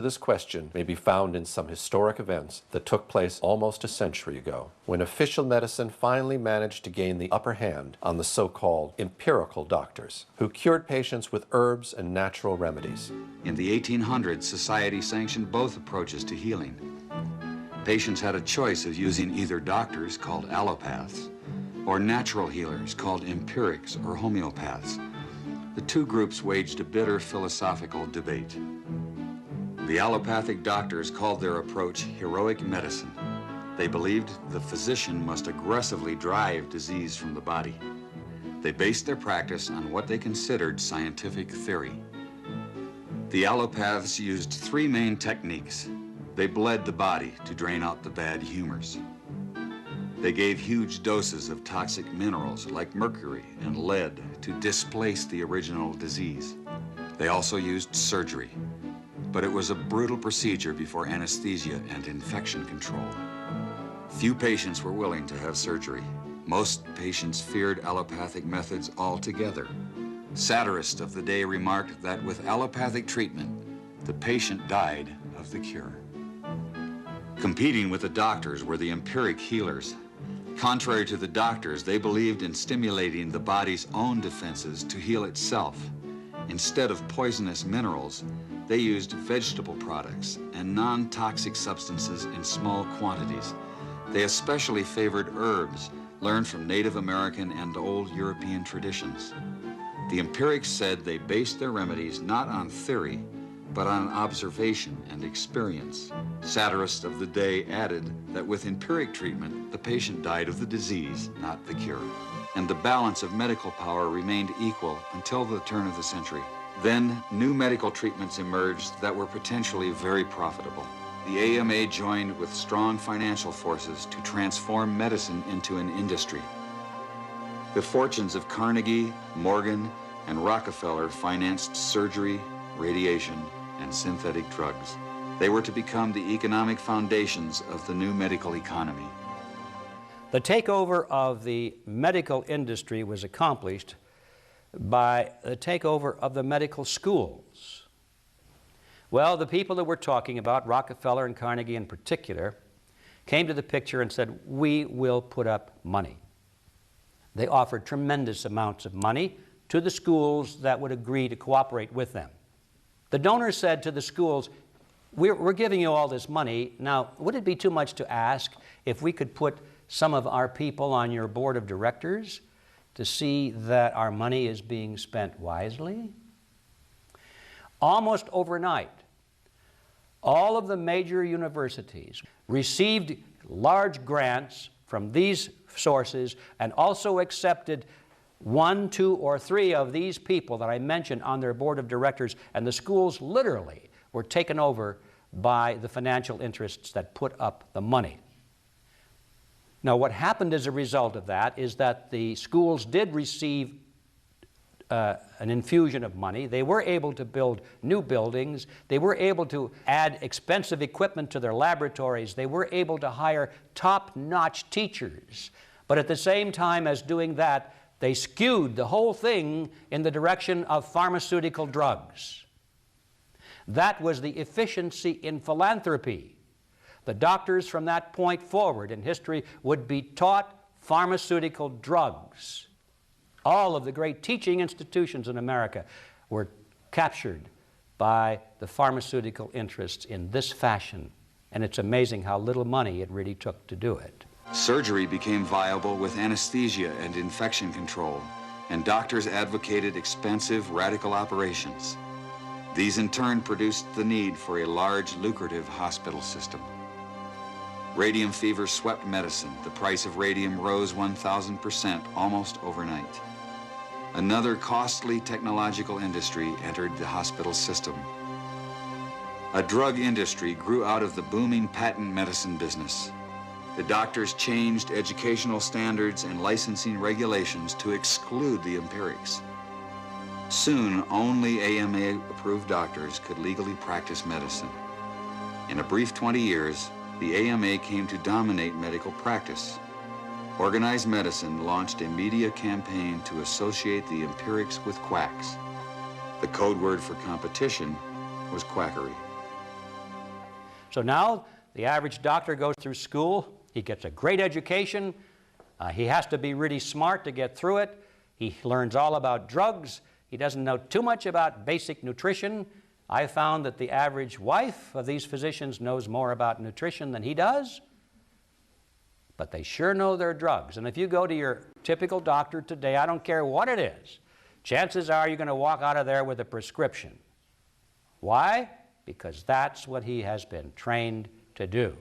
This question may be found in some historic events that took place almost a century ago, when official medicine finally managed to gain the upper hand on the so-called empirical doctors, who cured patients with herbs and natural remedies. In the 1800s, society sanctioned both approaches to healing. Patients had a choice of using either doctors, called allopaths, or natural healers, called empirics or homeopaths. The two groups waged a bitter philosophical debate. The allopathic doctors called their approach heroic medicine. They believed the physician must aggressively drive disease from the body. They based their practice on what they considered scientific theory. The allopaths used three main techniques. They bled the body to drain out the bad humors. They gave huge doses of toxic minerals like mercury and lead to displace the original disease. They also used surgery, but it was a brutal procedure before anesthesia and infection control. Few patients were willing to have surgery. Most patients feared allopathic methods altogether. Satirists of the day remarked that with allopathic treatment, the patient died of the cure. Competing with the doctors were the empiric healers. Contrary to the doctors, they believed in stimulating the body's own defenses to heal itself. Instead of poisonous minerals, they used vegetable products and non-toxic substances in small quantities. They especially favored herbs learned from Native American and old European traditions. The empirics said they based their remedies not on theory, but on observation and experience. Satirists of the day added that with empiric treatment, the patient died of the disease, not the cure. And the balance of medical power remained equal until the turn of the century. Then, new medical treatments emerged that were potentially very profitable. The AMA joined with strong financial forces to transform medicine into an industry. The fortunes of Carnegie, Morgan, and Rockefeller financed surgery, radiation, and synthetic drugs. They were to become the economic foundations of the new medical economy. The takeover of the medical industry was accomplished by the takeover of the medical schools. Well, the people that we're talking about, Rockefeller and Carnegie in particular, came to the picture and said, we will put up money. They offered tremendous amounts of money to the schools that would agree to cooperate with them. The donors said to the schools, we're giving you all this money. Now, would it be too much to ask if we could put some of our people on your board of directors to see that our money is being spent wisely? Almost overnight, all of the major universities received large grants from these sources and also accepted 1, 2, or 3 of these people that I mentioned on their board of directors, and the schools literally were taken over by the financial interests that put up the money. Now, what happened as a result of that is that the schools did receive an infusion of money. They were able to build new buildings. They were able to add expensive equipment to their laboratories. They were able to hire top-notch teachers. But at the same time as doing that, they skewed the whole thing in the direction of pharmaceutical drugs. That was the efficiency in philanthropy. The doctors from that point forward in history would be taught pharmaceutical drugs. All of the great teaching institutions in America were captured by the pharmaceutical interests in this fashion. And it's amazing how little money it really took to do it. Surgery became viable with anesthesia and infection control, and doctors advocated expensive, radical operations. These in turn produced the need for a large, lucrative hospital system. Radium fever swept medicine. The price of radium rose 1,000% almost overnight. Another costly technological industry entered the hospital system. A drug industry grew out of the booming patent medicine business. The doctors changed educational standards and licensing regulations to exclude the empirics. Soon, only AMA-approved doctors could legally practice medicine. In a brief 20 years, the AMA came to dominate medical practice. Organized Medicine launched a media campaign to associate the empirics with quacks. The code word for competition was quackery. So now the average doctor goes through school. He gets a great education. He has to be really smart to get through it. He learns all about drugs. He doesn't know too much about basic nutrition. I found that the average wife of these physicians knows more about nutrition than he does, but they sure know their drugs. And if you go to your typical doctor today, I don't care what it is, chances are you're going to walk out of there with a prescription. Why? Because that's what he has been trained to do.